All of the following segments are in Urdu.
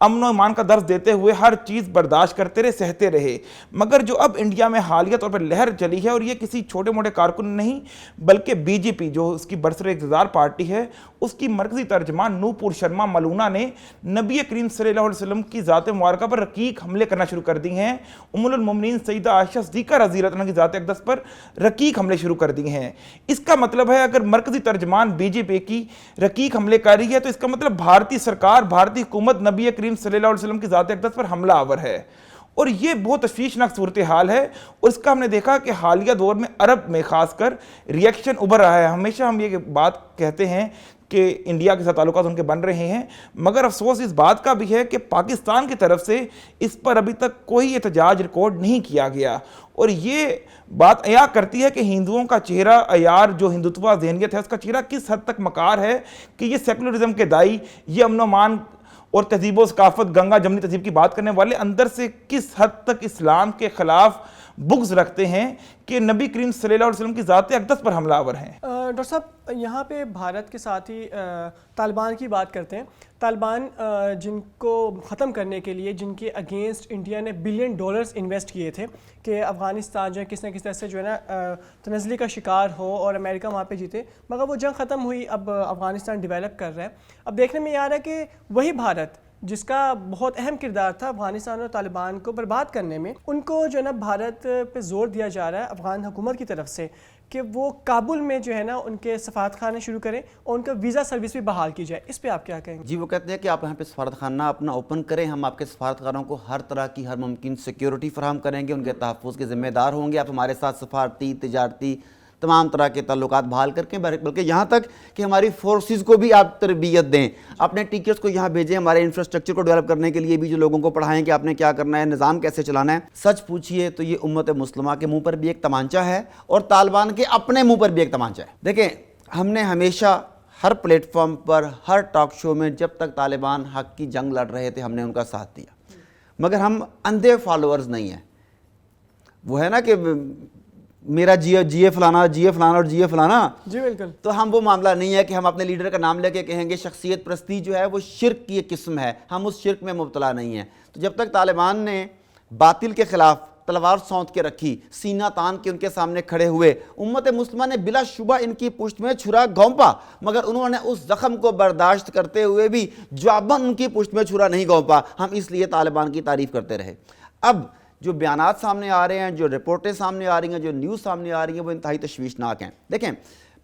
امن و امان کا درس دیتے ہوئے ہر چیز برداشت کرتے رہے, سہتے رہے. مگر جو اب انڈیا میں حالیہ طور پر لہر چلی ہے, اور یہ کسی چھوٹے موٹے کارکن نہیں بلکہ بی جے پی جو اس کی برسر اقتدار پارٹی ہے, اس کی مرکزی ترجمان نوپور شرما ملونا نے نبی کریم صلی اللہ علیہ وسلم کی ذات مبارکہ پر رقیق حملے کرنا شروع کر دی ہیں. ام المومنین سیدہ عائشہ صدیقہ رضی اللہ عنہا کی ذات اقدس پر رقیق حملے شروع کر دیے ہیں. اس کا مطلب ہے اگر مرکزی ترجمان بی جے پی کی رقیق حملے کر رہی ہے تو اس کا مطلب بھارتی سرکار, بھارتی حکومت نبی کریم صلی اللہ علیہ وسلم کی ذات اقدس پر حملہ آور ہے. اور یہ بہت تشویشناک صورتحال ہے, اور اس کا ہم نے دیکھا کہ حالیہ دور میں عرب میں خاص کر ریئیکشن ابھر رہا ہے. ہمیشہ ہم یہ بات کہتے ہیں کہ انڈیا کے ساتھ تعلقات ان کے بن رہے ہیں, مگر افسوس اس بات کا بھی ہے کہ پاکستان کی طرف سے اس پر ابھی تک کوئی احتجاج ریکارڈ نہیں کیا گیا. اور یہ بات عیاں کرتی ہے کہ ہندوؤں کا چہرہ عیار جو ہندوتوا ذہنیت ہے اس کا چہرہ کس حد تک مکار ہے کہ یہ سیکولرزم کے دائی, یہ امن و امان اور تہذیب و ثقافت گنگا جمنی تہذیب کی بات کرنے والے اندر سے کس حد تک اسلام کے خلاف بغض رکھتے ہیں کہ نبی کریم صلی اللہ علیہ وسلم کی ذات اقدس پر حملہ آور ہیں. ڈاکٹر صاحب یہاں پہ بھارت کے ساتھ ہی طالبان کی بات کرتے ہیں. طالبان جن کو ختم کرنے کے لیے, جن کے اگینسٹ انڈیا نے $1 بلین انویسٹ کیے تھے کہ افغانستان جو ہے کس نہ کس طرح سے جو ہے نا تنزلی کا شکار ہو اور امریکہ وہاں پہ جیتے, مگر وہ جنگ ختم ہوئی, اب افغانستان ڈیولپ کر رہا ہے. اب دیکھنے میں یہ آ رہا ہے کہ وہی بھارت جس کا بہت اہم کردار تھا افغانستان اور طالبان کو برباد کرنے میں, ان کو جو ہے نا بھارت پہ زور دیا جا رہا ہے افغان حکومت کی طرف سے کہ وہ کابل میں جو ہے نا ان کے سفارت خانے شروع کریں اور ان کا ویزا سروس بھی بحال کی جائے. اس پہ آپ کیا کہیں گے؟ جی وہ کہتے ہیں کہ آپ یہاں پہ سفارت خانہ اپنا اوپن کریں, ہم آپ کے سفارت خانوں کو ہر طرح کی ہر ممکن سیکیورٹی فراہم کریں گے, ان کے تحفظ کے ذمہ دار ہوں گے, آپ ہمارے ساتھ سفارتی تجارتی تمام طرح کے تعلقات بحال کر کے, بلکہ یہاں تک کہ ہماری فورسز کو بھی آپ تربیت دیں, اپنے ٹیچرز کو یہاں بھیجیں ہمارے انفراسٹرکچر کو ڈیولپ کرنے کے لیے بھی, جو لوگوں کو پڑھائیں کہ آپ نے کیا کرنا ہے, نظام کیسے چلانا ہے. سچ پوچھئے تو یہ امت مسلمہ کے منہ پر بھی ایک تمانچہ ہے اور طالبان کے اپنے منہ پر بھی ایک تمانچہ ہے. دیکھیں ہم نے ہمیشہ ہر پلیٹ فارم پر, ہر ٹاک شو میں جب تک طالبان حق کی جنگ لڑ رہے تھے ہم نے ان کا ساتھ دیا, مگر ہم اندھے فالوورز نہیں ہیں. وہ ہے نا کہ میرا جیے فلانا اور جیے فلانا, جی بالکل, تو ہم وہ معاملہ نہیں ہے کہ ہم اپنے لیڈر کا نام لے کے کہیں گے. شخصیت پرستی جو ہے وہ شرک کی ایک قسم ہے, ہم اس شرک میں مبتلا نہیں ہیں. تو جب تک طالبان نے باطل کے خلاف تلوار سونت کے رکھی, سینہ تان کے ان کے سامنے کھڑے ہوئے, امت مسلمہ نے بلا شبہ ان کی پشت میں چھرا گھونپا, مگر انہوں نے اس زخم کو برداشت کرتے ہوئے بھی جواباً ان کی پشت میں چھرا نہیں گھونپا. ہم اس لیے طالبان کی تعریف کرتے رہے. اب جو بیانات سامنے آ رہے ہیں, جو رپورٹیں سامنے آ رہی ہیں, جو نیوز سامنے آ رہی ہیں, وہ انتہائی تشویشناک ہیں. دیکھیں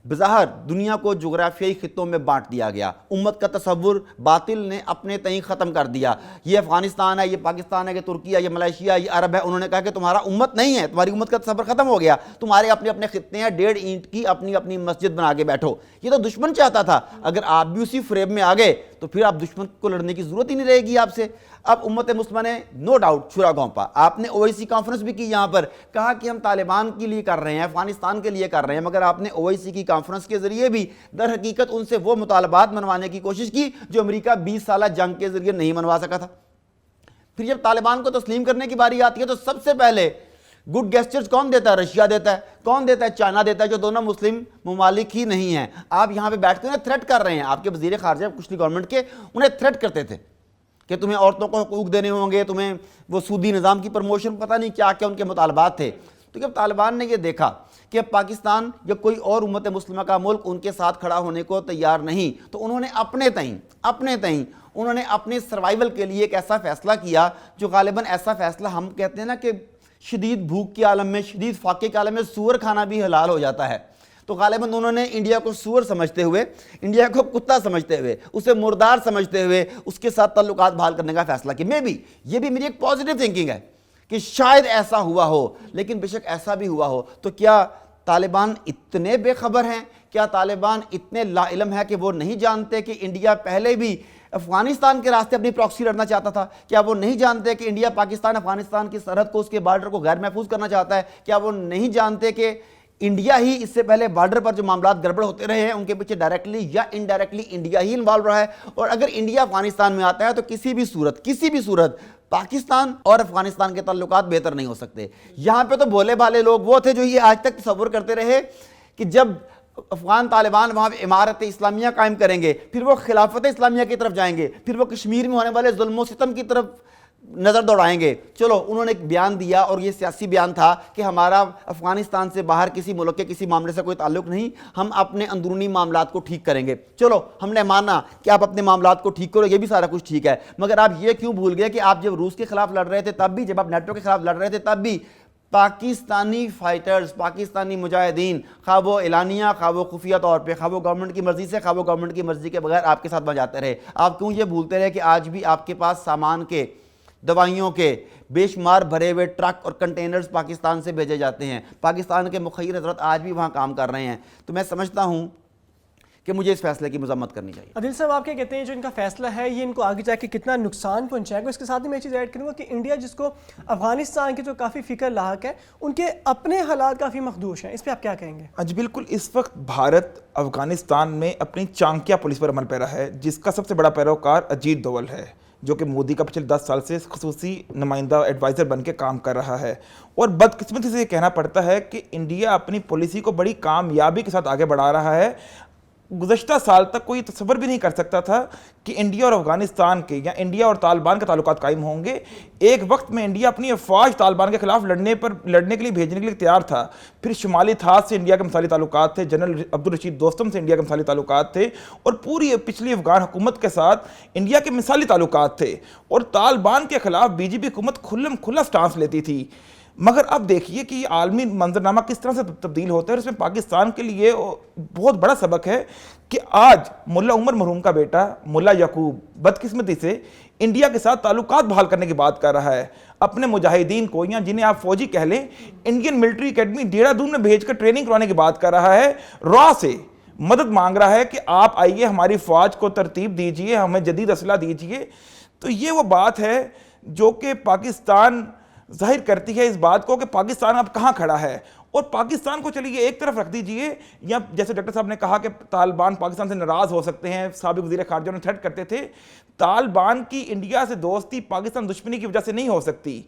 بظاہر دنیا کو جغرافیائی خطوں میں بانٹ دیا گیا, امت کا تصور باطل نے اپنے تئیں ختم کر دیا. یہ افغانستان ہے, یہ پاکستان ہے, یہ ترکی ہے, یہ ملائیشیا, یہ عرب ہے. انہوں نے کہا کہ تمہارا امت نہیں ہے, تمہاری امت کا تصور ختم ہو گیا, تمہارے اپنے اپنے خطے ہیں, 1.5 اینٹ کی اپنی اپنی مسجد بنا کے بیٹھو. یہ تو دشمن چاہتا تھا, اگر آپ بھی اسی فریب میں آ گئے تو پھر آپ دشمن کو لڑنے کی ضرورت ہی نہیں رہے گی آپ سے. اب امت مسلمہ نے نو ڈاؤٹ چھرا گھونپا. آپ نے OIC کانفرنس بھی کی, یہاں پر کہا کہ ہم طالبان کے لیے کر رہے ہیں, افغانستان کے لیے کر رہے ہیں, مگر آپ نے OIC کی کانفرنس کے ذریعے بھی در حقیقت ان سے وہ مطالبات منوانے کی کوشش کی جو امریکہ 20 سالہ جنگ کے ذریعے نہیں منوا سکا تھا. پھر جب طالبان کو تسلیم کرنے کی باری آتی ہے تو سب سے پہلے گڈ گیسچرز کون دیتا ہے؟ رشیا دیتا ہے. کون دیتا ہے؟ چائنا دیتا ہے, جو دونوں مسلم ممالک ہی نہیں ہیں. آپ یہاں پہ بیٹھ کے انہیں تھریٹ کر رہے ہیں. آپ کے وزیر خارجہ پچھلی گورنمنٹ کے انہیں تھریٹ کرتے تھے کہ تمہیں عورتوں کو حقوق دینے ہوں گے, تمہیں وہ سودی نظام کی پروموشن, پتہ نہیں کیا کیا ان کے مطالبات تھے. تو جب طالبان نے یہ دیکھا کہ پاکستان یا کوئی اور امت مسلمہ کا ملک ان کے ساتھ کھڑا ہونے کو تیار نہیں, تو انہوں نے اپنے تئیں انہوں نے اپنے سروائیول کے لیے ایک ایسا فیصلہ کیا جو غالباً ایسا فیصلہ ہم کہتے ہیں نا کہ شدید بھوک کے عالم میں, شدید فاقے کے عالم میں سور کھانا بھی حلال ہو جاتا ہے. تو غالباً انہوں نے انڈیا کو سور سمجھتے ہوئے, انڈیا کو کتا سمجھتے ہوئے, اسے مردار سمجھتے ہوئے اس کے ساتھ تعلقات بحال کرنے کا فیصلہ کیا. یہ بھی میری ایک پازیٹیو تھنکنگ ہے کہ شاید ایسا ہوا ہو, لیکن بے شک ایسا بھی ہوا ہو تو کیا طالبان اتنے بے خبر ہیں؟ کیا طالبان اتنے لا علم ہے کہ وہ نہیں جانتے کہ انڈیا پہلے بھی افغانستان کے راستے اپنی پراکسی لڑنا چاہتا تھا؟ کیا وہ نہیں جانتے کہ انڈیا پاکستان افغانستان کی سرحد کو, اس کے بارڈر کو غیر محفوظ کرنا چاہتا ہے؟ کیا وہ نہیں جانتے کہ انڈیا ہی اس سے پہلے بارڈر پر جو معاملات گڑبڑ ہوتے رہے ہیں ان کے پیچھے ڈائریکٹلی یا انڈائریکٹلی انڈیا ہی انوالو رہا ہے؟ اور اگر انڈیا افغانستان میں آتا ہے تو کسی بھی صورت پاکستان اور افغانستان کے تعلقات بہتر نہیں ہو سکتے. یہاں پہ تو بھولے بھالے لوگ وہ تھے جو یہ آج تک تصور کرتے رہے کہ جب افغان طالبان وہاں پہ امارت اسلامیہ قائم کریں گے، پھر وہ خلافت اسلامیہ کی طرف جائیں گے، پھر وہ کشمیر میں ہونے والے ظلم و ستم کی طرف نظر دوڑائیں گے. چلو انہوں نے ایک بیان دیا اور یہ سیاسی بیان تھا کہ ہمارا افغانستان سے باہر کسی ملک کے کسی معاملے سے کوئی تعلق نہیں، ہم اپنے اندرونی معاملات کو ٹھیک کریں گے. چلو ہم نے مانا کہ آپ اپنے معاملات کو ٹھیک کرو، یہ بھی سارا کچھ ٹھیک ہے، مگر آپ یہ کیوں بھول گئے کہ آپ جب روس کے خلاف لڑ رہے تھے تب بھی، جب آپ نیٹو کے خلاف لڑ رہے تھے تب بھی پاکستانی فائٹرز، پاکستانی مجاہدین، خواہ وہ اعلانیہ، خواہ وہ خفیہ طور پہ، خواہ وہ گورنمنٹ کی مرضی سے، خواہ وہ گورنمنٹ کی مرضی کے بغیر آپ کے ساتھ وہاں جاتے رہے. آپ کیوں یہ بھولتے رہے کہ آج بھی آپ کے پاس سامان کے، دوائیوں کے بے شمار بھرے ہوئے ٹرک اور کنٹینرز پاکستان سے بھیجے جاتے ہیں. پاکستان کے مخیر حضرت آج بھی وہاں کام کر رہے ہیں. تو میں سمجھتا ہوں کہ مجھے اس فیصلے کی مذمت کرنی چاہیے. عادل صاحب آپ کیا کہتے ہیں جو ان کا فیصلہ ہے یہ ان کو آگے جا کے کتنا نقصان پہنچائے گا؟ اس کے ساتھ ہی میں یہ چیز ایڈ کروں گا کہ انڈیا جس کو افغانستان کی جو کافی فکر لاحق ہے، ان کے اپنے حالات کافی مخدوش ہیں، اس پہ آپ کیا کہیں گے؟ جی بالکل، اس وقت بھارت افغانستان میں اپنی چانکیا پولیس پر عمل پیرا ہے، جس کا سب سے بڑا پیروکار اجیت دوول ہے، جو کہ مودی کا پچھلے 10 سال سے خصوصی نمائندہ ایڈوائزر بن کے کام کر رہا ہے. اور بدقسمتی سے یہ کہنا پڑتا ہے کہ انڈیا اپنی پالیسی کو بڑی کامیابی کے ساتھ آگے بڑھا رہا ہے. گزشتہ سال تک کوئی تصور بھی نہیں کر سکتا تھا کہ انڈیا اور افغانستان کے یا انڈیا اور طالبان کے تعلقات قائم ہوں گے. ایک وقت میں انڈیا اپنی افواج طالبان کے خلاف لڑنے کے لیے بھیجنے کے لیے تیار تھا. پھر شمالی تھاس سے انڈیا کے مثالی تعلقات تھے، جنرل عبدالرشید دوستم سے انڈیا کے مثالی تعلقات تھے، اور پوری پچھلی افغان حکومت کے ساتھ انڈیا کے مثالی تعلقات تھے، اور طالبان کے خلاف بی جے پی حکومت کھلا سٹانس لیتی تھی. مگر اب دیکھیے کہ یہ عالمی منظرنامہ کس طرح سے تبدیل ہوتا ہے، اور اس میں پاکستان کے لیے بہت بڑا سبق ہے کہ آج ملا عمر مرحوم کا بیٹا ملا یعقوب بدقسمتی سے انڈیا کے ساتھ تعلقات بحال کرنے کی بات کر رہا ہے. اپنے مجاہدین کو، یا جنہیں آپ فوجی کہہ لیں، انڈین ملٹری اکیڈمی دہرادون میں بھیج کر ٹریننگ کروانے کی بات کر رہا ہے. را سے مدد مانگ رہا ہے کہ آپ آئیے ہماری فوج کو ترتیب دیجئے، ہمیں جدید اسلحہ دیجئے. تو یہ وہ بات ہے جو کہ پاکستان ظاہر کرتی ہے اس بات کو کہ پاکستان اب کہاں کھڑا ہے. اور پاکستان کو چلیے ایک طرف رکھ دیجئے، یا جیسے ڈاکٹر صاحب نے کہا کہ طالبان پاکستان سے ناراض ہو سکتے ہیں، سابق وزیر خارجہ نے تھریٹ کرتے تھے. طالبان کی انڈیا سے دوستی پاکستان دشمنی کی وجہ سے نہیں ہو سکتی.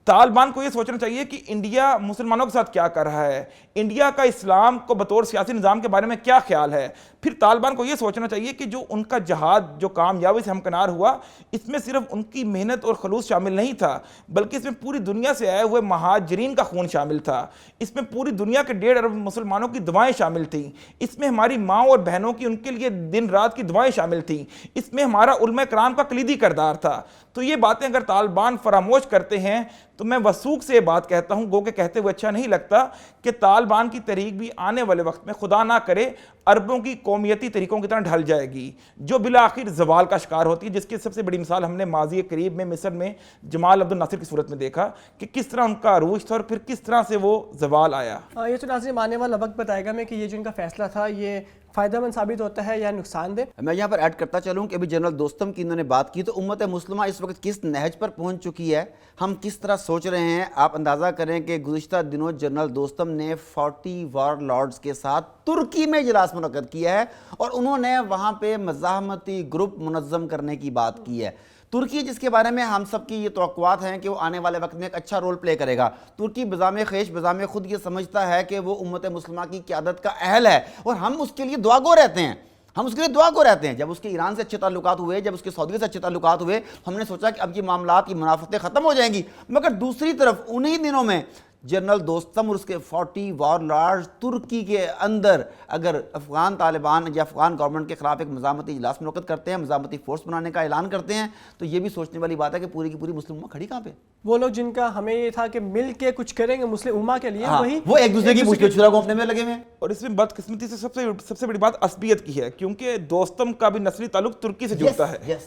طالبان کو یہ سوچنا چاہیے کہ انڈیا مسلمانوں کے ساتھ کیا کر رہا ہے، انڈیا کا اسلام کو بطور سیاسی نظام کے بارے میں کیا خیال ہے. پھر طالبان کو یہ سوچنا چاہیے کہ جو ان کا جہاد جو کامیابی سے ہمکنار ہوا، اس میں صرف ان کی محنت اور خلوص شامل نہیں تھا، بلکہ اس میں پوری دنیا سے آئے ہوئے مہاجرین کا خون شامل تھا. اس میں پوری دنیا کے 1.5 ارب مسلمانوں کی دعائیں شامل تھیں. اس میں ہماری ماں اور بہنوں کی ان کے لیے دن رات کی دعائیں شامل تھیں. اس میں ہمارا علماء کرام کا کلیدی کردار تھا. تو یہ باتیں اگر طالبان فراموش کرتے ہیں تو میں وثوق سے یہ بات کہتا ہوں، گو کہ کہتے ہوئے اچھا نہیں لگتا، کہ طالبان کی تحریک بھی آنے والے وقت میں خدا نہ کرے عربوں کی قومیتی طریقوں کی طرح ڈھل جائے گی، جو بالآخر زوال کا شکار ہوتی ہے، جس کی سب سے بڑی مثال ہم نے ماضی قریب میں مصر میں جمال عبد الناصر کی صورت میں دیکھا کہ کس طرح ان کا عروج تھا اور پھر کس طرح سے وہ زوال آیا. یہ تو ناظرین آنے والا وقت بتائے گا میں کہ یہ جو ان کا فیصلہ تھا یہ فائدہ مند ثابت ہوتا ہے یا نقصان دہ. میں یہاں پر ایڈ کرتا چلوں کہ ابھی جنرل دوستم کی انہوں نے بات کی، تو امت مسلمہ اس وقت کس نہج پر پہنچ چکی ہے، ہم کس طرح سوچ رہے ہیں. آپ اندازہ کریں کہ گزشتہ دنوں جنرل دوستم نے 40 وار لارڈز کے ساتھ ترکی میں اجلاس منعقد کیا ہے، اور انہوں نے وہاں پہ مزاحمتی گروپ منظم کرنے کی بات کی ہے. ترکی جس کے بارے میں ہم سب کی یہ توقعات ہیں کہ وہ آنے والے وقت میں ایک اچھا رول پلے کرے گا. ترکی بذام خیش بذام خود یہ سمجھتا ہے کہ وہ امت مسلمہ کی قیادت کا اہل ہے، اور ہم اس کے لیے دعا گو رہتے ہیں. جب اس کے ایران سے اچھے تعلقات ہوئے، جب اس کے سعودی سے اچھے تعلقات ہوئے، ہم نے سوچا کہ اب یہ معاملات کی منافقتیں ختم ہو جائیں گی. مگر دوسری طرف انہی دنوں میں جنرل دوستم اور اس کے 40 وار لارڈز ترکی کے اندر اگر افغان طالبان یا افغان گورنمنٹ کے خلاف ایک مزاحمتی اجلاس منعقد کرتے ہیں، مزاحمتی فورس بنانے کا اعلان کرتے ہیں، تو یہ بھی سوچنے والی بات ہے کہ پوری کی پوری مسلم امت کھڑی کہاں پہ. وہ لوگ جن کا ہمیں یہ تھا کہ مل کے کچھ کریں گے مسلم امہ کے لیے، وہی وہ ایک دوسرے کی مشکل چھرا گھونپنے میں لگے ہوئے ہیں. اور اس میں بدقسمتی سے سب سے بڑی بات عصبیت کی ہے، کیونکہ دوستم کا بھی نسلی تعلق ترکی سے جڑتا ہے.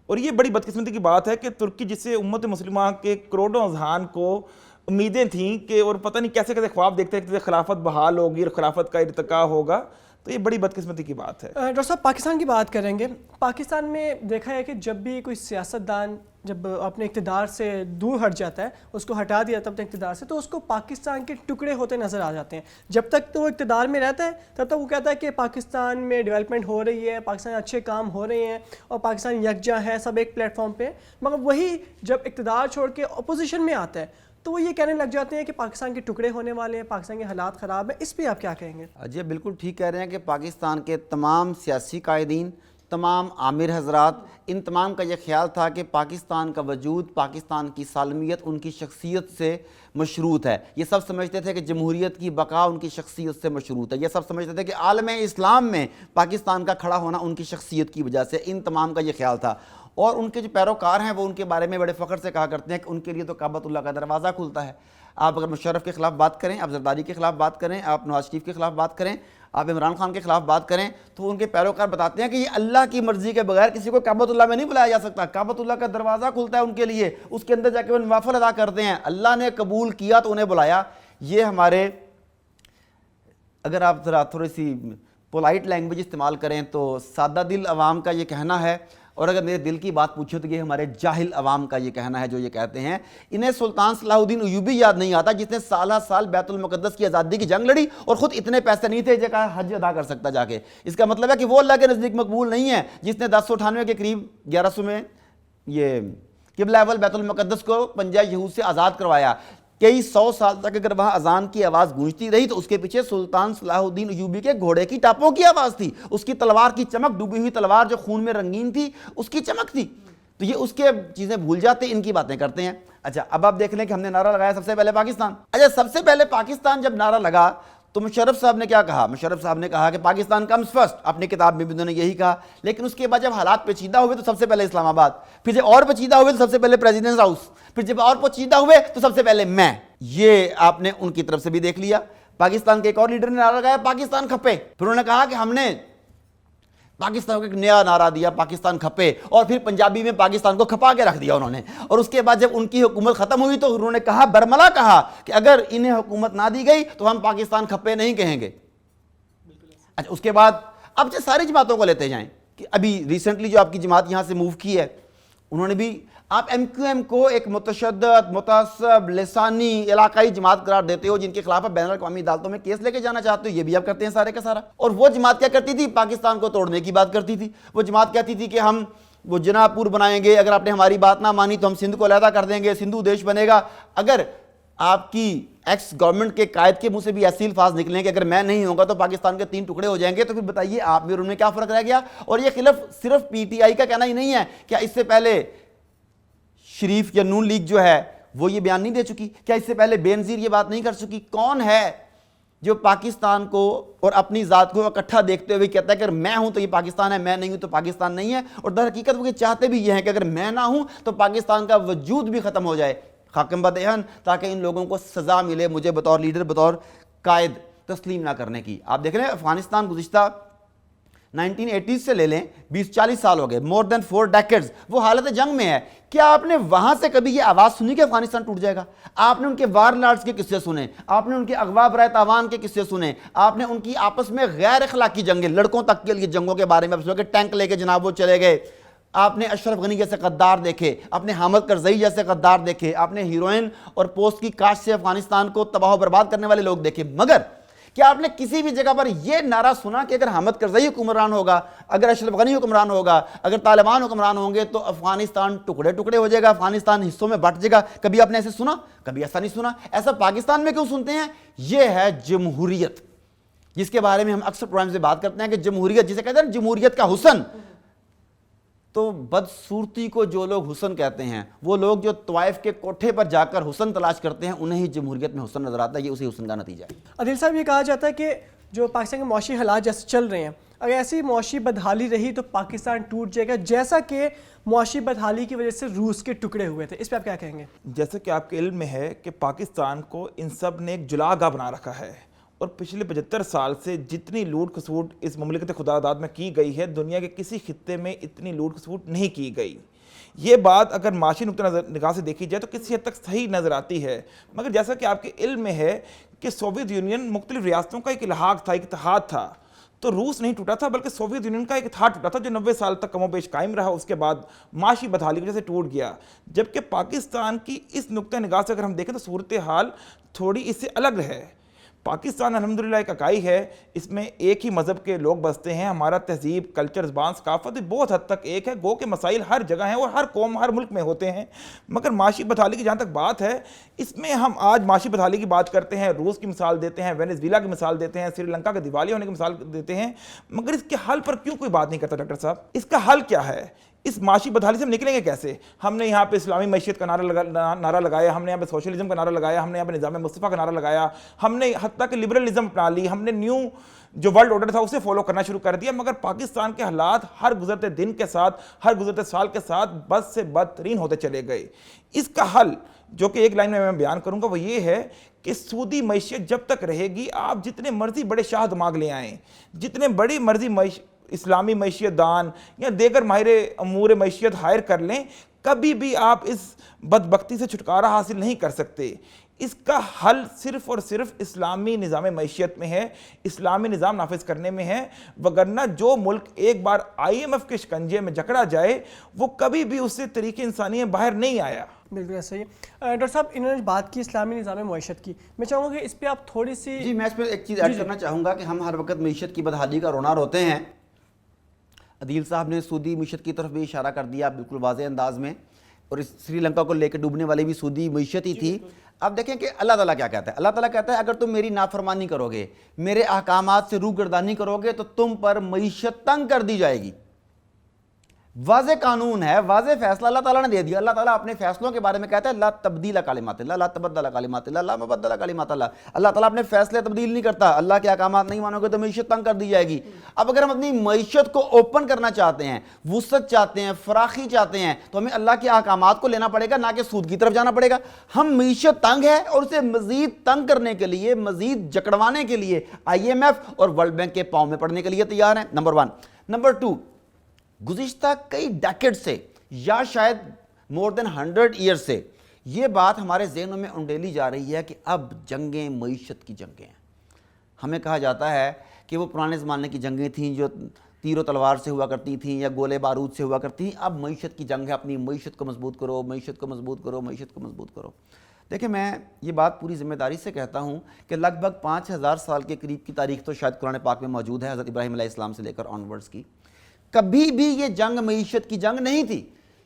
اور یہ بڑی بدقسمتی کی بات ہے کہ ترکی جس سے امت مسلمہ کے کروڑوں اذہان کو امیدیں تھیں کہ، اور پتہ نہیں کیسے کیسے خواب دیکھتے ہیں کہ خلافت بحال ہوگی اور خلافت کا ارتقاء ہوگا، تو یہ بڑی بدقسمتی کی بات ہے. ڈاکٹر صاحب پاکستان کی بات کریں گے. پاکستان میں دیکھا ہے کہ جب بھی کوئی سیاستدان جب اپنے اقتدار سے دور ہٹ جاتا ہے، اس کو ہٹا دیا اپنے اقتدار سے، تو اس کو پاکستان کے ٹکڑے ہوتے نظر آ جاتے ہیں. جب تک تو وہ اقتدار میں رہتا ہے تب تک وہ کہتا ہے کہ پاکستان میں ڈیولپمنٹ ہو رہی ہے، پاکستان میں اچھے کام ہو رہے ہیں اور پاکستان یکجا ہے، سب ایک پلیٹ فارم پہ. مگر وہی جب اقتدار چھوڑ کے اپوزیشن میں آتا ہے تو وہ یہ کہنے لگ جاتے ہیں کہ پاکستان کے ٹکڑے ہونے والے ہیں, پاکستان کے حالات خراب ہیں. اس پہ آپ کیا کہیں گے؟ جی بالکل ٹھیک کہہ رہے ہیں کہ پاکستان کے تمام سیاسی قائدین, تمام عامر حضرات, ان تمام کا یہ خیال تھا کہ پاکستان کا وجود, پاکستان کی سالمیت ان کی شخصیت سے مشروط ہے. یہ سب سمجھتے تھے کہ جمہوریت کی بقا ان کی شخصیت سے مشروط ہے. یہ سب سمجھتے تھے کہ عالم اسلام میں پاکستان کا کھڑا ہونا ان کی شخصیت کی وجہ سے. ان تمام کا یہ خیال تھا, اور ان کے جو پیروکار ہیں وہ ان کے بارے میں بڑے فخر سے کہا کرتے ہیں کہ ان کے لیے تو کعبۃ اللہ کا دروازہ کھلتا ہے. آپ اگر مشرف کے خلاف بات کریں, آپ زرداری کے خلاف بات کریں, آپ نواز شریف کے خلاف بات کریں, آپ عمران خان کے خلاف بات کریں, تو ان کے پیروکار بتاتے ہیں کہ یہ اللہ کی مرضی کے بغیر کسی کو کعبۃ اللہ میں نہیں بلایا جا سکتا. کعبۃ اللہ کا دروازہ کھلتا ہے ان کے لیے, اس کے اندر جا کے وہ نوافل ادا کرتے ہیں. اللہ نے قبول کیا تو انہیں بلایا. یہ ہمارے, اگر آپ ذرا تھوڑی سی پولائٹ لینگویج استعمال کریں تو سادہ دل عوام کا یہ کہنا ہے, اور اگر میرے دل کی بات پوچھو تو یہ ہمارے جاہل عوام کا یہ کہنا ہے جو یہ کہتے ہیں. انہیں سلطان صلاح الدین ایوبی یاد نہیں آتا جس نے سالہ سال بیت المقدس کی آزادی کی جنگ لڑی اور خود اتنے پیسے نہیں تھے جگہ حج ادا کر سکتا جا کے. اس کا مطلب ہے کہ وہ اللہ کے نزدیک مقبول نہیں ہے جس نے 1098 کے قریب 1100 میں یہ قبلہ اول بیت المقدس کو پنجہ یہود سے آزاد کروایا. کئی 100 سال تک اگر وہاں اذان کی آواز گونجتی رہی تو اس کے پیچھے سلطان صلاح الدین ایوبی کے گھوڑے کی ٹاپوں کی آواز تھی, اس کی تلوار کی چمک, ڈوبی ہوئی تلوار جو خون میں رنگین تھی اس کی چمک تھی. تو یہ اس کے چیزیں بھول جاتے, ان کی باتیں کرتے ہیں. اچھا اب آپ دیکھ لیں کہ ہم نے نعرہ لگایا سب سے پہلے پاکستان. اچھا سب سے پہلے پاکستان جب نعرہ لگا تو مشرف صاحب نے کیا کہا؟ مشرف صاحب نے کہا کہ پاکستان کمز فرسٹ. اپنی کتاب میں بھی انہوں نے یہی کہا, لیکن اس کے بعد جب حالات پیچیدہ ہوئے تو سب سے پہلے اسلام آباد, پھر جب اور پیچیدہ ہوئے تو سب سے پہلے پریزیڈنٹ ہاؤس, پھر جب اور پیچیدہ ہوئے تو سب سے پہلے میں. یہ آپ نے ان کی طرف سے بھی دیکھ لیا. پاکستان کے ایک اور لیڈر نے نعرہ لگایا پاکستان کھپے. پھر انہوں نے کہا کہ ہم نے پاکستان کو ایک نیا نعرہ دیا پاکستان کھپے, اور پھر پنجابی میں پاکستان کو کھپا کے رکھ دیا انہوں نے. اور اس کے بعد جب ان کی حکومت ختم ہوئی تو انہوں نے کہا, برملا کہا کہ اگر انہیں حکومت نہ دی گئی تو ہم پاکستان کھپے نہیں کہیں گے. اچھا اس کے بعد اب جو ساری جماعتوں کو لیتے جائیں, کہ ابھی ریسنٹلی جو آپ کی جماعت یہاں سے موو کی ہے, انہوں نے بھی, آپ ایم کیو ایم کو ایک متشدد, متعصب, لسانی, علاقائی جماعت قرار دیتے ہو جن کے خلاف آپ بین الاقوامی عدالتوں میں کیس لے کے جانا چاہتے ہو. یہ بھی آپ کرتے ہیں سارے کا سارا. اور وہ جماعت کیا کرتی تھی؟ پاکستان کو توڑنے کی بات کرتی تھی. وہ جماعت کہتی تھی کہ ہم وہ جناح پور بنائیں گے, اگر آپ نے ہماری بات نہ مانی تو ہم سندھ کو علیحدہ کر دیں گے, سندھو دیش بنے گا. اگر آپ کی ایکس گورنمنٹ کے قائد کے منہ سے بھی ایسی الفاظ نکلیں کہ اگر میں نہیں ہوں گا تو پاکستان کے 3 ٹکڑے ہو جائیں گے, تو پھر بتائیے آپ میں اور ان میں کیا فرق رہ گیا؟ اور یہ خلاف صرف پی ٹی آئی کا کہنا ہی نہیں ہے. کیا اس سے پہلے شریف یا نون لیگ جو ہے وہ یہ بیان نہیں دے چکی؟ کیا اس سے پہلے بے نظیر یہ بات نہیں کر چکی؟ کون ہے جو پاکستان کو اور اپنی ذات کو اکٹھا دیکھتے ہوئے کہتا ہے کہ اگر میں ہوں تو یہ پاکستان ہے, میں نہیں ہوں تو پاکستان نہیں ہے؟ اور در حقیقت وہ چاہتے بھی یہ ہیں کہ اگر میں نہ ہوں تو پاکستان کا وجود بھی ختم ہو جائے. خاکم بدہن, تاکہ ان لوگوں کو سزا ملے مجھے بطور لیڈر, بطور قائد تسلیم نہ کرنے کی. آپ دیکھ رہے ہیں افغانستان گزشتہ 1980 سے لے لیں 20-40 سال ہو گئے, مور دین 4 decades وہ حالت جنگ میں ہے. کیا آپ نے وہاں سے کبھی یہ آواز سنی کہ افغانستان ٹوٹ جائے گا؟ آپ نے ان کے وار لارڈز کے قصے سنے, آپ نے ان کے اغوا برائے تاوان کے قصے سنے, آپ نے ان کی آپس میں غیر اخلاقی جنگیں, لڑکوں تک کے لیے جنگوں کے بارے میں آپ سنو کہ ٹینک لے کے جناب وہ چلے گئے. آپ نے اشرف غنی جیسے غدار دیکھے, آپ نے حامد کرزئی جیسے غدار دیکھے, آپ نے ہیروئن اور پوسٹ کی کاشت سے افغانستان کو تباہ و برباد کرنے والے لوگ دیکھے. مگر کیا آپ نے کسی بھی جگہ پر یہ نعرہ سنا کہ اگر حامد کرزئی حکمران ہوگا, اگر اشرف غنی حکمران ہوگا, اگر طالبان حکمران ہوں گے تو افغانستان ٹکڑے ٹکڑے ہو جائے گا, افغانستان حصوں میں بٹ جائے گا؟ کبھی آپ نے ایسے سنا؟ کبھی ایسا نہیں سنا. ایسا پاکستان میں کیوں سنتے ہیں؟ یہ ہے جمہوریت, جس کے بارے میں ہم اکثر پروگرام سے بات کرتے ہیں کہ جمہوریت جسے کہتے ہیں جمہوریت کا حسن. تو بدصورتی کو جو لوگ حسن کہتے ہیں, وہ لوگ جو طوائف کے کوٹھے پر جا کر حسن تلاش کرتے ہیں, انہیں ہی جمہوریت میں حسن نظر آتا ہے. یہ اسی حسن کا نتیجہ ہے. عادل صاحب, یہ کہا جاتا ہے کہ جو پاکستان کے معاشی حالات جیسے چل رہے ہیں, اگر ایسی معاشی بدحالی رہی تو پاکستان ٹوٹ جائے گا, جیسا کہ معاشی بدحالی کی وجہ سے روس کے ٹکڑے ہوئے تھے. اس پہ آپ کیا کہیں گے؟ جیسا کہ آپ کے علم میں ہے کہ پاکستان کو ان سب نے ایک جلاگاہ بنا رکھا ہے, اور پچھلے 75 سال سے جتنی لوٹ کھسوٹ اس مملکت خدا داد میں کی گئی ہے, دنیا کے کسی خطے میں اتنی لوٹ کھسوٹ نہیں کی گئی. یہ بات اگر معاشی نقطہ نگاہ سے دیکھی جائے تو کسی حد تک صحیح نظر آتی ہے. مگر جیسا کہ آپ کے علم میں ہے کہ سوویت یونین مختلف ریاستوں کا ایک الحاق تھا, ایک اتحاد تھا. تو روس نہیں ٹوٹا تھا بلکہ سوویت یونین کا ایک اتحاد ٹوٹا تھا جو 90 سال تک کم و بیش قائم رہا, اس کے بعد معاشی بدحالی کی وجہ سے ٹوٹ گیا. جبکہ پاکستان کی اس نقطہ نگاہ سے اگر ہم دیکھیں تو صورتحال تھوڑی اس سے الگ ہے. پاکستان الحمدللہ ایک اکائی ہے، اس میں ایک ہی مذہب کے لوگ بستے ہیں، ہمارا تہذیب، کلچر، زبان، ثقافت بہت حد تک ایک ہے، گو کہ مسائل ہر جگہ ہیں اور ہر قوم ہر ملک میں ہوتے ہیں، مگر معاشی بدحالی کی جہاں تک بات ہے، اس میں ہم آج معاشی بدحالی کی بات کرتے ہیں، روس کی مثال دیتے ہیں، وینزویلا کی مثال دیتے ہیں، سری لنکا کے دیوالیہ ہونے کی مثال دیتے ہیں، مگر اس کے حل پر کیوں کوئی بات نہیں کرتا ڈاکٹر صاحب؟ اس کا حل کیا ہے؟ اس معاشی بدحالی سے ہم نکلیں گے کیسے؟ ہم نے یہاں پہ اسلامی معیشت کا نعرہ لگایا، ہم نے یہاں پہ سوشلزم کا نعرہ لگایا، ہم نے یہاں پہ نظام مصطفیٰ کا نعرہ لگایا، ہم نے حتیٰ کہ لبرلزم اپنا لی، ہم نے نیو جو ورلڈ آرڈر تھا اسے فالو کرنا شروع کر دیا، مگر پاکستان کے حالات ہر گزرتے دن کے ساتھ، ہر گزرتے سال کے ساتھ بد سے بدترین ہوتے چلے گئے۔ اس کا حل جو کہ ایک لائن میں بیان کروں گا وہ یہ ہے کہ سودی معیشت جب تک رہے گی، آپ جتنے مرضی بڑے شاہ دماغ لے آئیں، جتنے بڑی مرضی اسلامی معیشت دان یا دیگر ماہر امور معیشت ہائر کر لیں، کبھی بھی آپ اس بدبختی سے چھٹکارا حاصل نہیں کر سکتے۔ اس کا حل صرف اور صرف اسلامی نظام معیشت میں ہے، اسلامی نظام نافذ کرنے میں ہے، وگرنہ جو ملک ایک بار IMF کے شکنجے میں جکڑا جائے وہ کبھی بھی اس سے طریق انسانی باہر نہیں آیا۔ بالکل ایسا ہی ڈاکٹر صاحب، انہوں نے بات کی اسلامی نظام معیشت کی، میں چاہوں گا کہ اس پہ آپ تھوڑی سی جی میں اس میں ایک چیز ایڈ کرنا چاہوں گا کہ ہم ہر وقت معیشت کی بدحالی کا رونا روتے ہیں۔ عدیل صاحب نے سودی معیشت کی طرف بھی اشارہ کر دیا بالکل واضح انداز میں، اور اس سری لنکا کو لے کے ڈوبنے والی بھی سودی معیشت ہی تھی۔ اب دیکھیں کہ اللہ تعالیٰ کیا کہتا ہے، اللہ تعالیٰ کہتا ہے اگر تم میری نافرمانی کرو گے، میرے احکامات سے روگردانی کرو گے تو تم پر معیشت تنگ کر دی جائے گی۔ واضح قانون ہے، واضح فیصلہ اللہ تعالیٰ نے دے دیا۔ اللہ تعالیٰ اپنے فیصلوں کے بارے میں کہتا ہے لا تبدیل کلمات اللہ، لا تبدل کلمات اللہ، لا مبدل کلمات اللہ۔ اللہ تعالیٰ اپنے فیصلے تبدیل نہیں کرتا، اللہ کے احکامات نہیں مانو گے تو معیشت تنگ کر دی جائے گی۔ اب اگر ہم اپنی معیشت کو اوپن کرنا چاہتے ہیں، وسعت چاہتے ہیں، فراخی چاہتے ہیں، تو ہمیں اللہ کے احکامات کو لینا پڑے گا، نہ کہ سود کی طرف جانا پڑے گا۔ ہم معیشت تنگ ہے اور اسے مزید تنگ کرنے کے لیے، مزید جکڑوانے کے لیے IMF اور ورلڈ بینک کے پاؤں میں پڑنے کے لیے تیار ہیں، نمبر 1۔ نمبر 2، گزشتہ کئی ڈیکیڈ سے یا شاید مور دین 100 ایئر سے یہ بات ہمارے ذہنوں میں انڈیلی جا رہی ہے کہ اب جنگیں معیشت کی جنگیں ہیں۔ ہمیں کہا جاتا ہے کہ وہ پرانے زمانے کی جنگیں تھیں جو تیر و تلوار سے ہوا کرتی تھیں یا گولے بارود سے ہوا کرتی تھیں، اب معیشت کی جنگ ہے، اپنی معیشت کو مضبوط کرو، معیشت کو مضبوط کرو، معیشت کو مضبوط کرو۔ دیکھیں میں یہ بات پوری ذمہ داری سے کہتا ہوں کہ لگ بھگ 5000 سال کے قریب کی تاریخ تو شاید قرآن پاک میں موجود ہے، حضرت ابراہیم علیہ السلام سے لے کر آنورڈز کی۔ کبھی بھی یہ جنگ معیشت کی جنگ نہیں تھی،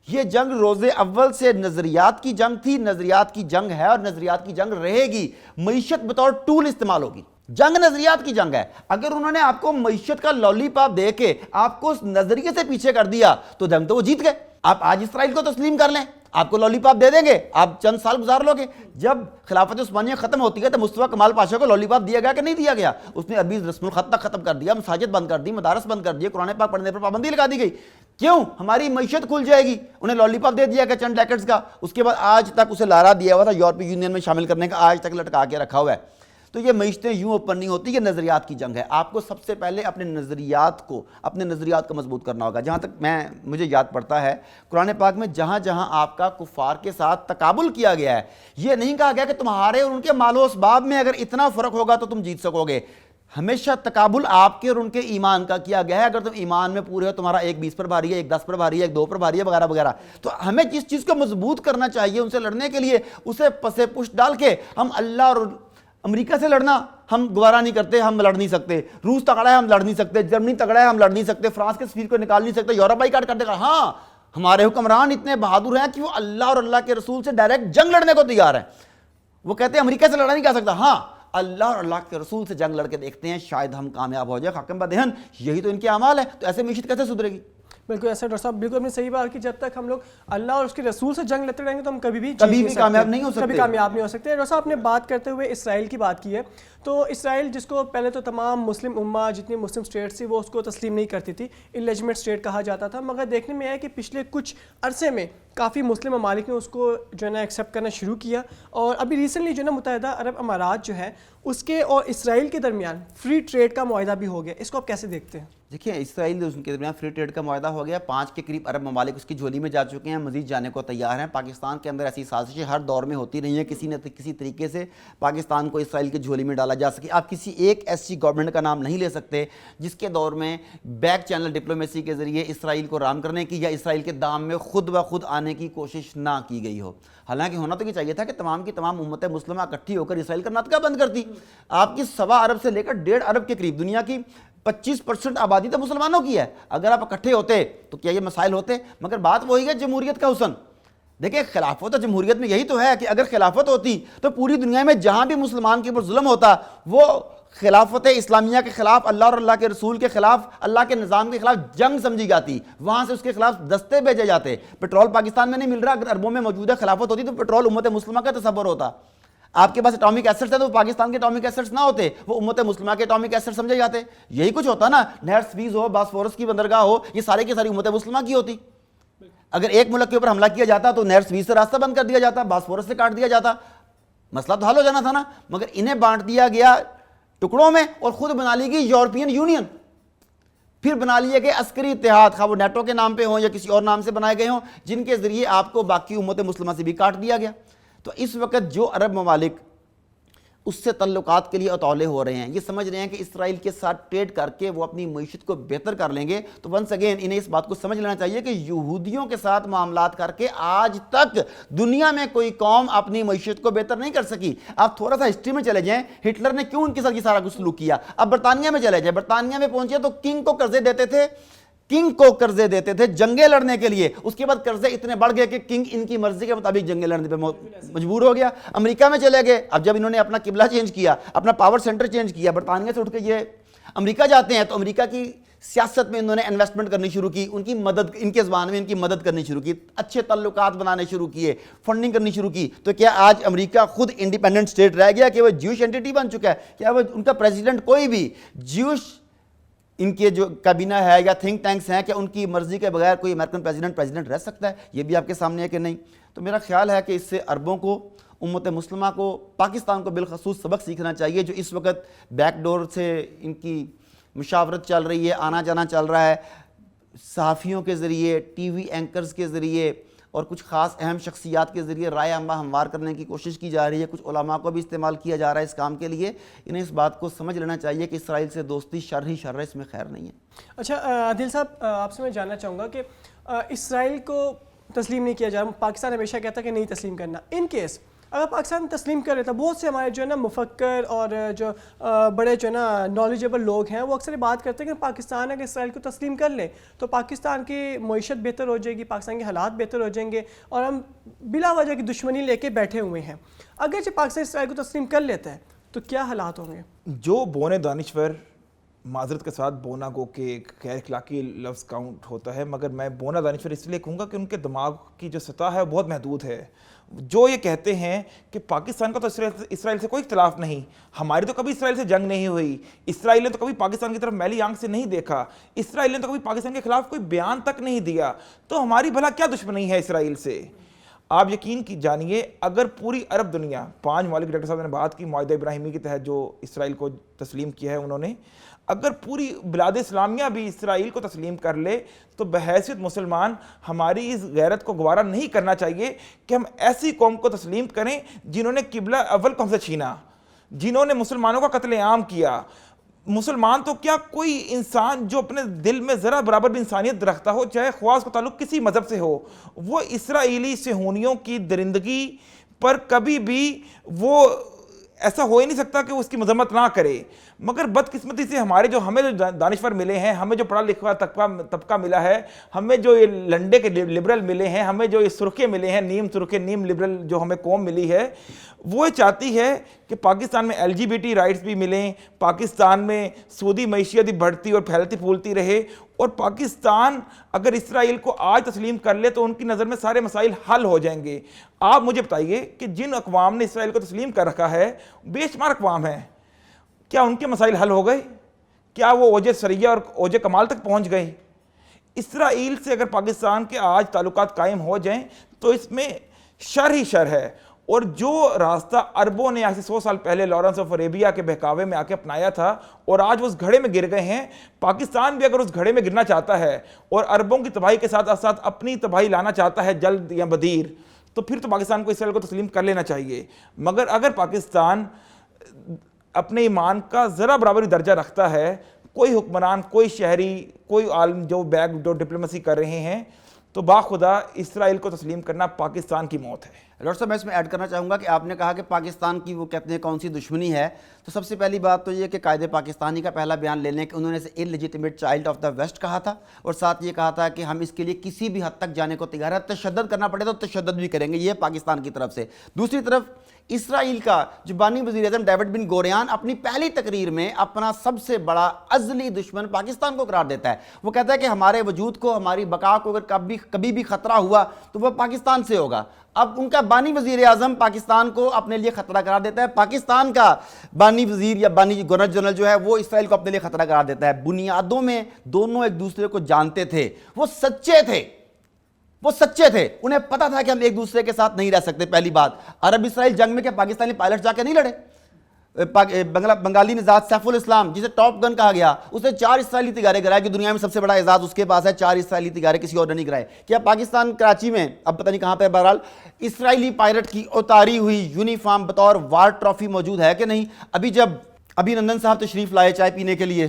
یہ جنگ روز اول سے نظریات کی جنگ تھی، نظریات کی جنگ ہے اور نظریات کی جنگ رہے گی۔ معیشت بطور ٹول استعمال ہوگی، جنگ نظریات کی جنگ ہے۔ اگر انہوں نے آپ کو معیشت کا لالی پاپ دے کے آپ کو اس نظریے سے پیچھے کر دیا تو جنگ تو وہ جیت گئے۔ آپ آج اسرائیل کو تسلیم کر لیں، آپ کو لالی پاپ دے دیں گے، آپ چند سال گزار لو گے۔ جب خلافت عثمانیہ ختم ہوتی ہے تو مصطفیٰ کمال پاشا کو لالی پاپ دیا گیا کہ نہیں دیا گیا؟ اس نے عربی رسم الخط تک ختم کر دیا، مساجد بند کر دی، مدارس بند کر دیے، قرآن پاک پڑھنے پر پابندی لگا دی گئی۔ کیوں؟ ہماری معیشت کھل جائے گی۔ انہیں لالی پاپ دے دیا کہ چند ڈیکڈز کا، اس کے بعد آج تک اسے لارا دیا ہوا تھا یورپی یونین میں شامل کرنے کا، آج تک لٹکا کے رکھا ہوا ہے۔ تو یہ معیشتیں یوں اوپن نہیں ہوتی، یہ نظریات کی جنگ ہے۔ آپ کو سب سے پہلے اپنے نظریات کو مضبوط کرنا ہوگا۔ جہاں تک مجھے یاد پڑتا ہے قرآن پاک میں جہاں جہاں آپ کا کفار کے ساتھ تقابل کیا گیا ہے، یہ نہیں کہا گیا کہ تمہارے اور ان کے مال و اسباب میں اگر اتنا فرق ہوگا تو تم جیت سکو گے۔ ہمیشہ تقابل آپ کے اور ان کے ایمان کا کیا گیا ہے۔ اگر تم ایمان میں پورے ہو، تمہارا ایک 20 پر بھاری ہے، ایک 10 پر بھاری ہے، ایک 2 پر بھاری ہے، وغیرہ وغیرہ۔ تو ہمیں جس چیز کو مضبوط کرنا چاہیے ان سے لڑنے کے لیے، اسے پسے پشت ڈال کے ہم اللہ اور امریکہ سے لڑنا ہم گوارا نہیں کرتے، ہم لڑ نہیں سکتے۔ روس تگڑا ہے، ہم لڑ نہیں سکتے۔ جرمنی تگڑا ہے، ہم لڑ نہیں سکتے۔ فرانس کے سفیر کو نکال نہیں سکتے۔ یورپ بائی کاٹ کر دے گا۔ ہاں، ہمارے حکمران اتنے بہادر ہیں کہ وہ اللہ اور اللہ کے رسول سے ڈائریکٹ جنگ لڑنے کو تیار ہیں۔ وہ کہتے ہیں امریکہ سے لڑا نہیں جا سکتا، ہاں اللہ اور اللہ کے رسول سے جنگ لڑ کے دیکھتے ہیں، شاید ہم کامیاب ہو جائے۔ حاکم بدہن، یہی تو ان کے اعمال ہے۔ تو ایسے معیشت کیسے سدھرے گی؟ بالکل ایسا ڈاکٹر صاحب، بالکل اپنی صحیح بات کی۔ جب تک ہم لوگ اللہ اور اس کے رسول سے جنگ لیتے رہیں گے تو ہم کبھی بھی کامیاب نہیں ہو سکتے، کبھی کامیاب نہیں ہو سکتے۔ ڈاکٹر صاحب، آپ نے بات کرتے ہوئے اسرائیل کی بات کی ہے، تو اسرائیل جس کو پہلے تو تمام مسلم امہ جتنی مسلم اسٹیٹ تھی وہ اس کو تسلیم نہیں کرتی تھی، اللیجمنٹ اسٹیٹ کہا جاتا تھا، مگر دیکھنے میں آیا کہ پچھلے کچھ عرصے میں کافی مسلم ممالک نے اس کو جو ہے نا ایکسیپٹ کرنا شروع کیا، اور ابھی ریسنٹلی جو ہے نا متحدہ عرب امارات جو ہے اس کے اور اسرائیل کے درمیان فری ٹریڈ کا معاہدہ بھی ہو گیا۔ اس کو آپ کیسے دیکھتے ہیں؟ دیکھیں، اسرائیل اس کے درمیان فری ٹریڈ کا معاہدہ ہو گیا، 5 کے قریب عرب ممالک اس کی جھولی میں جا چکے ہیں، مزید جانے کو تیار ہیں۔ پاکستان کے اندر ایسی سازشیں ہر دور میں ہوتی رہی ہیں، کسی نہ کسی طریقے سے پاکستان کو اسرائیل کی جھولی میں ڈالا جا سکے۔ آپ کسی ایک ایسی گورنمنٹ کا نام نہیں لے سکتے جس کے دور میں بیک چینل ڈپلومیسی کے ذریعے اسرائیل کو رام کرنے کی یا اسرائیل کے دام میں خود بخود لانے کی کوشش نہ کی گئی ہو. حالانکہ ہونا تو یہ چاہیے تھا کہ تمام کی تمام امت مسلمہ اکٹھی ہو کر اسرائیل کا ناطقہ بند کرتی. آپ کی 1.25 ارب سے لے کر 1.5 ارب کے قریب دنیا کی 25% آبادی تو مسلمانوں کی ہے. اگر آپ اکٹھے ہوتے تو کیا یہ مسائل ہوتے؟ مگر بات وہی ہے جمہوریت کا حسن. دیکھیں خلافت اور جمہوریت میں یہی تو ہے کہ اگر خلافت ہوتی تو پوری دنیا میں جہاں بھی مسلمان کے اوپر ظلم ہوتا وہ خلافت اسلامیہ کے خلاف، اللہ اور اللہ کے رسول کے خلاف، اللہ کے نظام کے خلاف جنگ سمجھی جاتی. وہاں سے اس کے خلاف دستے بھیجے جاتے. پٹرول پاکستان میں نہیں مل رہا، اگر اربوں میں موجودہ خلافت ہوتی تو پٹرول امت مسلمہ کا تصور ہوتا. آپ کے پاس اٹامک ایسٹس ہیں تو پاکستان کے اٹامک ایسٹس نہ ہوتے، وہ امت مسلمہ کے اٹامک ایسٹس سمجھے جاتے. یہی کچھ ہوتا نا، نہر سویز ہو، باسفورس کی بندرگاہ ہو، یہ سارے کی ساری امت مسلمہ کی ہوتی. اگر ایک ملک کے اوپر حملہ کیا جاتا تو نہر سویز سے راستہ بند کر دیا جاتا، باسفورس سے کاٹ دیا جاتا، مسئلہ تو حل ہو جانا تھا نا. مگر انہیں بانٹ دیا گیا ٹکڑوں میں اور خود بنا لی گئی یورپین یونین. پھر بنا لیے گئے عسکری اتحاد، خواہ وہ نیٹو کے نام پہ ہوں یا کسی اور نام سے بنائے گئے ہوں، جن کے ذریعے آپ کو باقی امت مسلمہ سے بھی کاٹ دیا گیا. تو اس وقت جو عرب ممالک اس سے تعلقات کے لیے اتولے ہو رہے ہیں، یہ سمجھ رہے ہیں کہ اسرائیل کے ساتھ ٹریڈ کر کے وہ اپنی معیشت کو بہتر کر لیں گے. تو ونس اگین انہیں اس بات کو سمجھ لینا چاہیے کہ یہودیوں کے ساتھ معاملات کر کے آج تک دنیا میں کوئی قوم اپنی معیشت کو بہتر نہیں کر سکی. آپ تھوڑا سا ہسٹری میں چلے جائیں، ہٹلر نے کیوں ان کے ساتھ یہ سارا کچھ سلوک کیا. اب برطانیہ میں چلے جائیں، برطانیہ میں پہنچے تو کنگ کو قرضے دیتے تھے، جنگیں لڑنے کے لیے. اس کے بعد قرضے اتنے بڑھ گئے کہ کنگ ان کی مرضی کے مطابق جنگیں لڑنے پہ مجبور ہو گیا. امریکہ میں چلے گئے، اب جب انہوں نے اپنا قبلہ چینج کیا، اپنا پاور سینٹر چینج کیا، برطانیہ سے اٹھ کے یہ امریکہ جاتے ہیں تو امریکہ کی سیاست میں انہوں نے انویسٹمنٹ کرنی شروع کی، ان کی مدد، ان کے زبان میں ان کی مدد کرنی شروع کی، اچھے تعلقات بنانے شروع کیے، فنڈنگ کرنی شروع کی. تو کیا آج امریکہ خود انڈیپینڈنٹ اسٹیٹ رہ گیا کہ وہ جیوش اینٹی بن چکا ہے؟ کیا وہ ان کا پریزیڈنٹ کوئی بھی جیوش، ان کے جو کابینہ ہے یا تھنک ٹینکس ہیں، کہ ان کی مرضی کے بغیر کوئی امریکن پریزیڈنٹ رہ سکتا ہے؟ یہ بھی آپ کے سامنے ہے کہ نہیں. تو میرا خیال ہے کہ اس سے عربوں کو، امت مسلمہ کو، پاکستان کو بالخصوص سبق سیکھنا چاہیے. جو اس وقت بیک ڈور سے ان کی مشاورت چل رہی ہے، آنا جانا چل رہا ہے، صحافیوں کے ذریعے، ٹی وی اینکرز کے ذریعے اور کچھ خاص اہم شخصیات کے ذریعے رائے عامہ ہموار کرنے کی کوشش کی جا رہی ہے. کچھ علماء کو بھی استعمال کیا جا رہا ہے اس کام کے لیے. انہیں اس بات کو سمجھ لینا چاہیے کہ اسرائیل سے دوستی شر ہی شر ہے، اس میں خیر نہیں ہے. اچھا عادل صاحب، آپ سے میں جاننا چاہوں گا کہ اسرائیل کو تسلیم نہیں کیا جا رہا، پاکستان ہمیشہ کہتا ہے کہ نہیں تسلیم کرنا. ان کیس اگر پاکستان تسلیم کر لیتا، بہت سے ہمارے جو ہے نا مفکر اور جو بڑے جو ہے نا نالجیبل لوگ ہیں وہ اکثر بات کرتے ہیں کہ پاکستان اگر اسرائیل کو تسلیم کر لے تو پاکستان کی معیشت بہتر ہو جائے گی، پاکستان کے حالات بہتر ہو جائیں گے اور ہم بلا وجہ کی دشمنی لے کے بیٹھے ہوئے ہیں. اگرچہ پاکستان اسرائیل کو تسلیم کر لیتا ہے تو کیا حالات ہوں گے؟ جو بونے دانشور، معذرت کے ساتھ بونا گو کہ ایک غیر اخلاقی لفظ کاؤنٹ ہوتا ہے، مگر میں بونا دانشور اس لیے کہوں گا کہ ان کے دماغ کی جو سطح ہے بہت محدود ہے. جو یہ کہتے ہیں کہ پاکستان کا تو اسرائیل سے کوئی اختلاف نہیں، ہماری تو کبھی اسرائیل سے جنگ نہیں ہوئی، اسرائیل نے تو کبھی پاکستان کی طرف میلی آنکھ سے نہیں دیکھا، اسرائیل نے تو کبھی پاکستان کے خلاف کوئی بیان تک نہیں دیا، تو ہماری بھلا کیا دشمنی ہے اسرائیل سے؟ آپ یقین کی جانیے، اگر پوری عرب دنیا، 5 ممالک ڈاکٹر صاحب نے بات کی معاہدہ ابراہیمی کے تحت جو اسرائیل کو تسلیم کیا ہے انہوں نے، اگر پوری بلاد اسلامیہ بھی اسرائیل کو تسلیم کر لے تو بحیثیت مسلمان ہماری اس غیرت کو گوارا نہیں کرنا چاہیے کہ ہم ایسی قوم کو تسلیم کریں جنہوں نے قبلہ اول کو ہم سے چھینا، جنہوں نے مسلمانوں کا قتل عام کیا. مسلمان تو کیا، کوئی انسان جو اپنے دل میں ذرا برابر بھی انسانیت رکھتا ہو، چاہے خواہ اس کا تعلق کسی مذہب سے ہو، وہ اسرائیلی صہیونیوں کی درندگی پر کبھی بھی وہ ایسا ہو ہی نہیں سکتا کہ وہ اس کی مذمت نہ کرے. مگر بدقسمتی سے ہمیں جو دانشور ملے ہیں، ہمیں جو پڑھا لکھا طبقہ ملا ہے، ہمیں جو یہ لنڈے کے لبرل ملے ہیں، ہمیں جو یہ سرخے ملے ہیں، نیم سرخے نیم لبرل جو ہمیں قوم ملی ہے، وہ چاہتی ہے کہ پاکستان میں LGBT رائٹس بھی ملیں، پاکستان میں سودی معیشت بڑھتی اور پھیلتی پھولتی رہے، اور پاکستان اگر اسرائیل کو آج تسلیم کر لے تو ان کی نظر میں سارے مسائل حل ہو جائیں گے. آپ مجھے بتائیے کہ جن اقوام نے اسرائیل کو تسلیم کر رکھا ہے، بے شمار اقوام ہیں، کیا ان کے مسائل حل ہو گئے؟ کیا وہ اوج سریہ اور اوج کمال تک پہنچ گئے؟ اسرائیل سے اگر پاکستان کے آج تعلقات قائم ہو جائیں تو اس میں شر ہی شر ہے. اور جو راستہ عربوں نے آج سے 100 سال پہلے لارنس آف عرابیہ کے بہکاوے میں آ کے اپنایا تھا اور آج وہ اس گھڑے میں گر گئے ہیں، پاکستان بھی اگر اس گھڑے میں گرنا چاہتا ہے اور عربوں کی تباہی کے ساتھ ساتھ اپنی تباہی لانا چاہتا ہے جلد یا بدیر، تو پھر تو پاکستان کو اسرائیل کو تسلیم کر لینا چاہیے. مگر اگر پاکستان اپنے ایمان کا ذرا برابری درجہ رکھتا ہے، کوئی حکمران، کوئی شہری، کوئی عالم جو بیک ڈور ڈپلومیسی کر رہے ہیں، تو باخدا اسرائیل کو تسلیم کرنا پاکستان کی موت ہے۔ ڈاکٹر صاحب میں اس میں ایڈ کرنا چاہوں گا کہ آپ نے کہا کہ پاکستان کی وہ کہتے ہیں کون سی دشمنی ہے، تو سب سے پہلی بات تو یہ کہ قائد پاکستانی کا پہلا بیان لے لیں کہ انہوں نے اسے انلیجیٹمیٹ چائلڈ آف دا ویسٹ کہا تھا، اور ساتھ یہ کہا تھا کہ ہم اس کے لیے کسی بھی حد تک جانے کو تیار ہے، تشدد کرنا پڑے تو تشدد بھی کریں گے، یہ پاکستان کی طرف سے۔ دوسری طرف اسرائیل کا جو بانی وزیر اعظم ڈیوڈ بن گوریان اپنی پہلی تقریر میں اپنا سب سے بڑا ازلی دشمن پاکستان کو قرار دیتا ہے۔ وہ کہتا ہے کہ ہمارے وجود کو، ہماری بقا کو اگر کبھی بھی خطرہ ہوا تو وہ پاکستان سے ہوگا۔ اب ان کا بانی وزیر اعظم پاکستان کو اپنے لیے خطرہ قرار دیتا ہے، پاکستان کا بانی وزیر یا بانی گورنر جنرل جو ہے وہ اسرائیل کو اپنے لیے خطرہ قرار دیتا ہے۔ بنیادوں میں دونوں ایک دوسرے کو جانتے تھے، وہ سچے تھے، انہیں پتا تھا کہ ہم ایک دوسرے کے ساتھ نہیں رہ سکتے۔ پہلی بات، عرب اسرائیل جنگ میں کہ پاکستانی پائلٹ جا کے نہیں لڑے۔ بنگالی نژاد سیف الاسلام جسے ٹاپ گن کہا گیا، اسے 4 اسرائیلی تیارے گرائے کہ دنیا میں سب سے بڑا اعزاز اس کے پاس ہے، 4 اسرائیلی تیارے کسی اور نے نہیں گرائے۔ کیا پاکستان کراچی میں اب پتہ نہیں کہاں پہ بہرحال اسرائیلی پائلٹ کی اتاری ہوئی یونیفارم بطور وار ٹرافی موجود ہے کہ نہیں؟ ابھی نندن صاحب تشریف لائے چائے پینے کے لیے،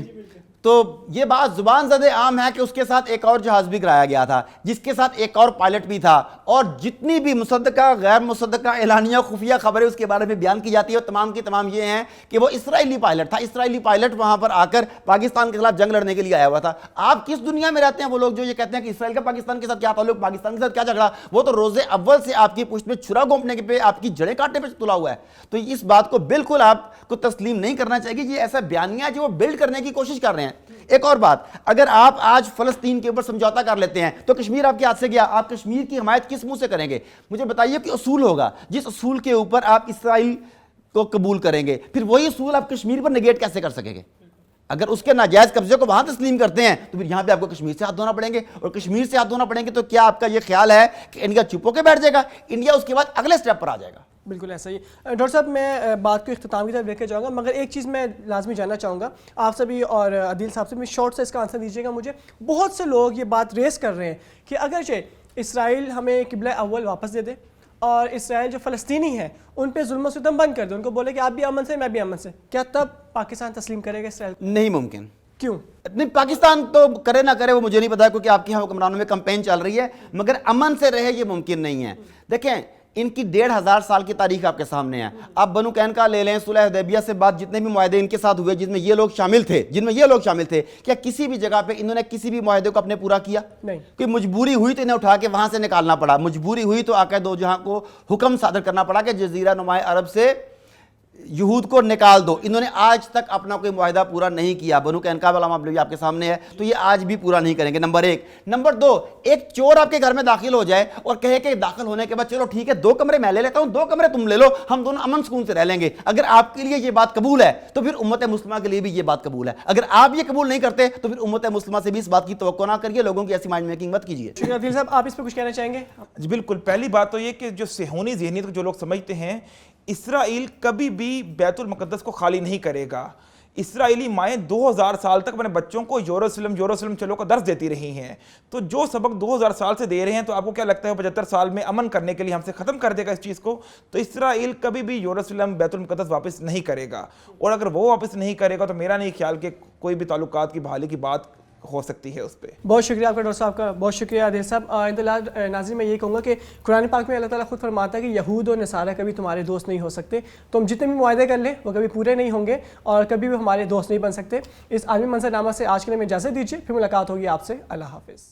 تو یہ بات زبان زدہ عام ہے کہ اس کے ساتھ ایک اور جہاز بھی کرایا گیا تھا جس کے ساتھ ایک اور پائلٹ بھی تھا، اور جتنی بھی مصدقہ غیر مصدقہ اعلانیہ خفیہ خبریں اس کے بارے میں بیان کی جاتی ہے وہ تمام کی تمام یہ ہیں کہ وہ اسرائیلی پائلٹ تھا، اسرائیلی پائلٹ وہاں پر آ کر پاکستان کے خلاف جنگ لڑنے کے لیے آیا ہوا تھا۔ آپ کس دنیا میں رہتے ہیں وہ لوگ جو یہ کہتے ہیں کہ اسرائیل کا پاکستان کے ساتھ کیا تعلق، پاکستان کے ساتھ کیا جھگڑا؟ وہ تو روز اول سے آپ کی پشت میں چھرا گھونپنے کے پہ، آپ کی جڑیں کاٹنے پہ تلا ہوا ہے۔ تو اس بات کو بالکل آپ کو تسلیم نہیں کرنا چاہیے، یہ ایسا بیانیہ ہے جو وہ بلڈ کرنے کی کوشش کر رہے ہیں۔ ایک اور بات، اگر آپ آج فلسطین کے اوپر سمجھوتا کر لیتے ہیں تو کشمیر آپ کے ہاتھ سے گیا، آپ کشمیر کی حمایت کس منہ سے کریں گے؟ مجھے بتائیے کہ اصول ہوگا، جس اصول کے اوپر آپ اسرائیل کو قبول کریں گے، پھر وہی اصول آپ کشمیر پر نگیٹ کیسے کر سکیں گے؟ اگر اس کے ناجائز قبضے کو وہاں تسلیم کرتے ہیں تو پھر یہاں پہ آپ کو کشمیر سے ہاتھ دھونا پڑیں گے، اور کشمیر سے ہاتھ دھونا پڑیں گے تو کیا آپ کا یہ خیال ہے کہ انڈیا چپ ہو کے بیٹھ جائے گا؟ انڈیا اس کے بعد اگلے سٹیپ پر آ جائے گا۔ بالکل ایسا ہی۔ ڈاکٹر صاحب میں بات کو اختتام کی طرف لے کے جاؤں گا، مگر ایک چیز میں لازمی جاننا چاہوں گا آپ سے بھی اور عدیل صاحب سے بھی، شارٹ سے اس کا آنسر دیجیے گا مجھے۔ بہت سے لوگ یہ بات ریز کر رہے ہیں کہ اگرچہ اسرائیل ہمیں قبلہ اول واپس دے دے اور اسرائیل جو فلسطینی ہیں ان پہ ظلم و ستم بند کر دے، ان کو بولے کہ آپ بھی امن سے میں بھی امن سے، کیا تب پاکستان تسلیم کرے گا اسرائیل؟ نہیں ممکن۔ کیوں؟ نہیں، پاکستان تو کرے نہ کرے وہ مجھے نہیں پتا کیونکہ آپ کی یہاں حکمرانوں میں کمپین چل رہی ہے، مگر امن سے رہے یہ ممکن نہیں ہے۔ دیکھیں ان کی 1500 سال کی تاریخ آپ کے سامنے ہے۔ آپ بنو قینقاع لے لیں، صلح حدیبیہ سے بعد جتنے بھی معاہدے ان کے ساتھ ہوئے جن میں یہ لوگ شامل تھے، کیا کسی بھی جگہ پہ انہوں نے کسی بھی معاہدے کو اپنے پورا کیا؟ نہیں۔ کہ مجبوری ہوئی تو انہیں اٹھا کے وہاں سے نکالنا پڑا، مجبوری ہوئی تو آقا دو جہاں کو حکم صادر کرنا پڑا کہ جزیرہ نماء عرب سے یہود کو نکال دو۔ انہوں نے آج تک اپنا کوئی معاہدہ پورا نہیں کیا۔ بنو قینقاع والا معاملہ بھی آپ کے سامنے ہے، تو یہ آج بھی پورا نہیں کریں گے، نمبر 1۔ نمبر 2، ایک چور آپ کے گھر میں داخل ہو جائے اور کہے کہ داخل ہونے کے بعد چلو ٹھیک ہے 2 کمرے میں لے لیتا ہوں، 2 کمرے تم لے لو، ہم دونوں امن سکون سے رہ لیں گے۔ اگر آپ کے لیے یہ بات قبول ہے تو پھر امت مسلمہ کے لیے بھی یہ بات قبول ہے۔ اگر آپ یہ قبول نہیں کرتے تو پھر امت مسلمہ سے بھی اس بات کی توقع نہ کریے، لوگوں کی ایسی مائنڈ میکنگ مت کیجیے۔ شکریہ عدیل صاحب، آپ اس پہ کچھ کہنا چاہیں گے؟ جی بالکل، پہلی بات تو یہ کہ جو صہیونی ذہنیت کو جو لوگ سمجھتے ہیں، اسرائیل کبھی بھی بیت المقدس کو خالی نہیں کرے گا۔ اسرائیلی مائیں 2000 سال تک اپنے بچوں کو یوروسلم چلو کا درس دیتی رہی ہیں، تو جو سبق 2000 سال سے دے رہے ہیں تو آپ کو کیا لگتا ہے 75 سال میں امن کرنے کے لیے ہم سے ختم کر دے گا اس چیز کو؟ تو اسرائیل کبھی بھی یوروسلم بیت المقدس واپس نہیں کرے گا، اور اگر وہ واپس نہیں کرے گا تو میرا نہیں خیال کہ کوئی بھی تعلقات کی بحالی کی بات ہو سکتی ہے اس پہ۔ بہت شکریہ آپ کا ڈاکٹر صاحب کا، بہت شکریہ عادل صاحب۔ ناظرین میں یہ کہوں گا کہ قرآن پاک میں اللہ تعالیٰ خود فرماتا ہے کہ یہود اور نصارہ کبھی تمہارے دوست نہیں ہو سکتے، تو ہم جتنے بھی معاہدے کر لیں وہ کبھی پورے نہیں ہوں گے اور کبھی بھی ہمارے دوست نہیں بن سکتے۔ اس عالمی منظر نامہ سے آج کے لیے میں اجازت دیجیے، پھر ملاقات ہوگی آپ سے۔ اللہ حافظ۔